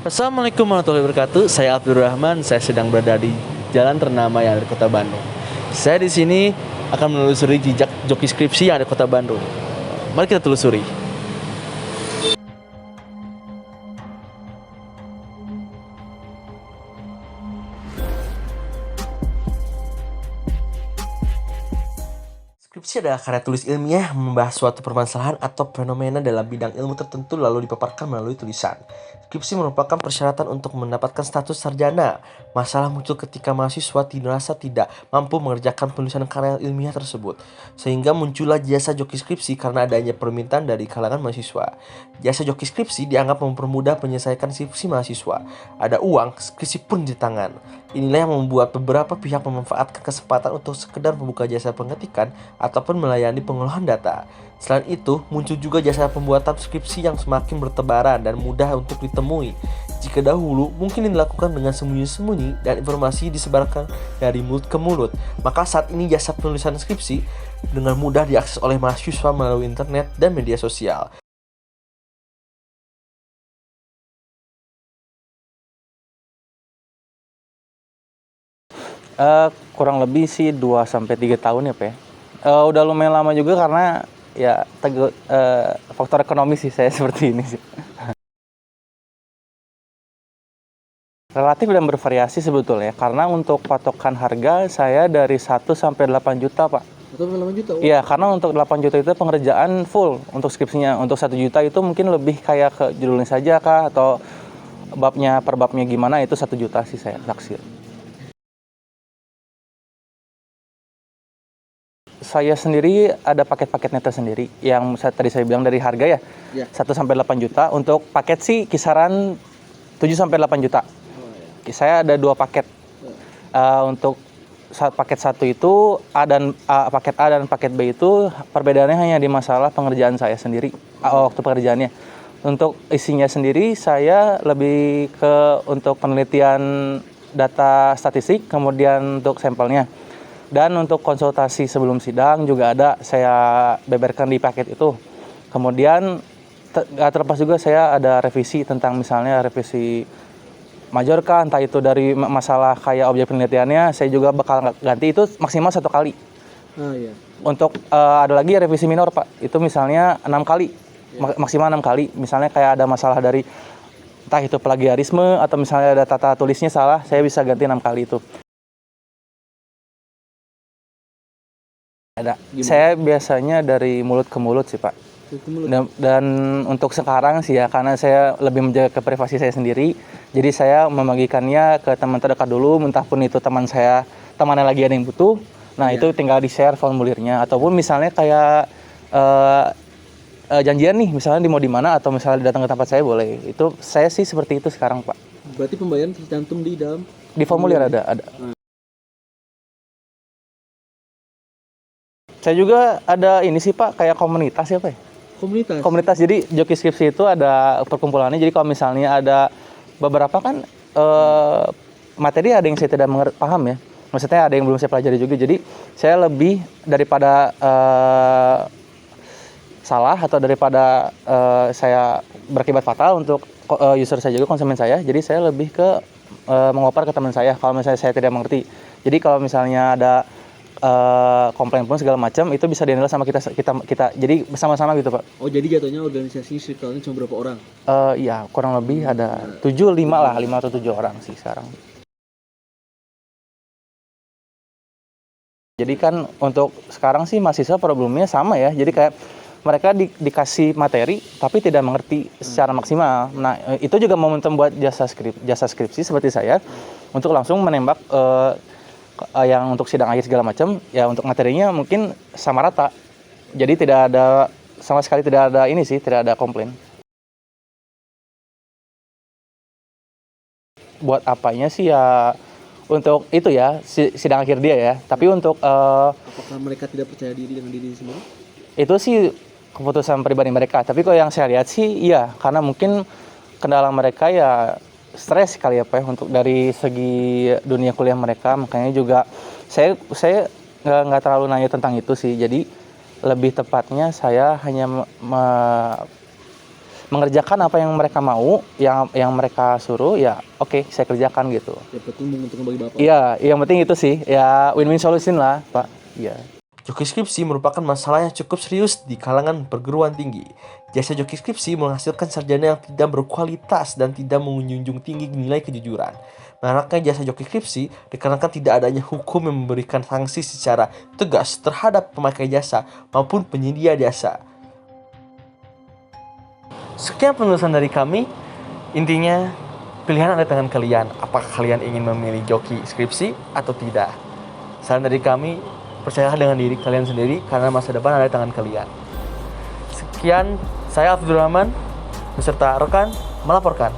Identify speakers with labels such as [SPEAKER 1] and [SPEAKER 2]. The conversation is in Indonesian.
[SPEAKER 1] Assalamualaikum warahmatullahi wabarakatuh. Saya Abdurrahman. Saya sedang berada di jalan ternama yang ada di Kota Bandung. Saya di sini akan menelusuri jejak joki skripsi yang ada di Kota Bandung. Mari kita telusuri. Skripsi adalah karya tulis ilmiah yang membahas suatu permasalahan atau fenomena dalam bidang ilmu tertentu lalu dipaparkan melalui tulisan. Skripsi merupakan persyaratan untuk mendapatkan status sarjana. Masalah muncul ketika mahasiswa dirasa tidak mampu mengerjakan penulisan karya ilmiah tersebut, sehingga muncullah jasa joki skripsi karena adanya permintaan dari kalangan mahasiswa. Jasa joki skripsi dianggap mempermudah menyelesaikan skripsi mahasiswa. Ada uang, skripsi pun di tangan. Inilah yang membuat beberapa pihak memanfaatkan kesempatan untuk sekedar membuka jasa pengetikan ataupun melayani pengolahan data. Selain itu, muncul juga jasa pembuatan skripsi yang semakin bertebaran dan mudah untuk ditemui. Jika dahulu mungkin dilakukan dengan sembunyi-sembunyi dan informasi disebarkan dari mulut ke mulut, maka saat ini jasa penulisan skripsi dengan mudah diakses oleh mahasiswa melalui internet dan media sosial.
[SPEAKER 2] Kurang lebih sih 2 sampai 3 tahun ya, Pak ya. Udah lumayan lama juga karena ya faktor ekonomi sih saya seperti ini sih. Relatif dan bervariasi sebetulnya, karena untuk patokan harga saya dari 1 sampai 8 juta, Pak.
[SPEAKER 3] Atau 8 juta? Oh.
[SPEAKER 2] Iya, karena untuk 8 juta itu pengerjaan full untuk skripsinya. Untuk 1 juta itu mungkin lebih kayak ke judulnya saja kah, atau babnya per babnya gimana, itu 1 juta sih saya taksir. Saya sendiri ada paket-paketnya tersendiri yang tadi saya bilang dari harga ya,
[SPEAKER 3] Ya.
[SPEAKER 2] 1 sampai 8 juta. Untuk paket sih kisaran 7 sampai 8 juta. Saya ada 2 paket. Untuk paket 1 itu paket A dan paket B itu perbedaannya hanya di masalah pengerjaan saya sendiri waktu pekerjaannya. Untuk isinya sendiri saya lebih ke untuk penelitian data statistik, kemudian untuk sampelnya. Dan untuk konsultasi sebelum sidang juga ada saya beberkan di paket itu. Kemudian terlepas juga saya ada revisi tentang misalnya revisi major kah, entah itu dari masalah kayak objek penelitiannya, saya juga bakal ganti itu maksimal 1 kali.
[SPEAKER 3] Iya.
[SPEAKER 2] Untuk ada lagi revisi minor, Pak. Itu misalnya 6 kali, maksimal 6 kali. Misalnya kayak ada masalah dari entah itu plagiarisme atau misalnya ada tata tulisnya salah, saya bisa ganti 6 kali itu. Ada. Saya biasanya dari mulut ke mulut sih, Pak. Dan untuk sekarang sih ya, karena saya lebih menjaga privasi saya sendiri, jadi saya membagikannya ke teman terdekat dulu, entah pun itu temannya lagi ada yang butuh, nah itu tinggal di-share formulirnya, ataupun misalnya kayak janjian nih, misalnya mau di mana, atau misalnya datang ke tempat saya boleh. Itu saya sih seperti itu sekarang, Pak.
[SPEAKER 3] Berarti pembayaran tercantum di dalam?
[SPEAKER 2] Di formulir ada. Saya juga ada ini sih, Pak, kayak komunitas ya, Pak. Komunitas, jadi joki skripsi itu ada perkumpulannya. Jadi kalau misalnya ada beberapa kan materi ada yang saya tidak paham ya. Maksudnya ada yang belum saya pelajari juga. Jadi saya lebih daripada salah atau daripada saya berakibat fatal untuk user saya juga, konsumen saya. Jadi saya lebih ke mengoper ke teman saya kalau misalnya saya tidak mengerti. Jadi kalau misalnya ada komplain pun segala macam itu bisa dihandle sama kita jadi bersama-sama gitu, Pak.
[SPEAKER 3] Oh, jadi jatuhnya organisasi circle-nya cuma berapa orang?
[SPEAKER 2] Iya, kurang lebih ada 5 atau 7 orang sih sekarang. Jadi kan untuk sekarang sih mahasiswa problemnya sama ya. Jadi kayak mereka dikasih materi tapi tidak mengerti secara maksimal. Nah, itu juga momentum buat jasa skripsi seperti saya untuk langsung menembak yang untuk sidang akhir segala macam, ya untuk materinya mungkin sama rata. Jadi sama sekali tidak ada komplain. Buat apanya sih ya, untuk itu ya, sidang akhir dia ya. Tapi untuk
[SPEAKER 3] apakah mereka tidak percaya diri dengan diri sendiri?
[SPEAKER 2] Itu sih keputusan pribadi mereka. Tapi kalau yang saya lihat sih iya, karena mungkin kendala mereka ya stres kali ya, Pak, untuk dari segi dunia kuliah mereka. Makanya juga saya nggak terlalu nanya tentang itu sih. Jadi lebih tepatnya saya hanya mengerjakan apa yang mereka mau, yang mereka suruh, ya oke, saya kerjakan gitu.
[SPEAKER 3] Ya penting menguntungkan bagi bapak.
[SPEAKER 2] Iya, yang penting itu sih, ya win-win solution lah, Pak. Iya.
[SPEAKER 1] Joki skripsi merupakan masalah yang cukup serius di kalangan perguruan tinggi. Jasa joki skripsi menghasilkan sarjana yang tidak berkualitas dan tidak menjunjung tinggi nilai kejujuran. Maraknya jasa joki skripsi dikarenakan tidak adanya hukum yang memberikan sanksi secara tegas terhadap pemakai jasa maupun penyedia jasa. Sekian penulisan dari kami. Intinya, pilihan ada di tangan kalian. Apakah kalian ingin memilih joki skripsi atau tidak? Saran dari kami, percayalah dengan diri kalian sendiri karena masa depan ada di tangan kalian. Sekian, saya Abdul Rahman beserta rekan melaporkan.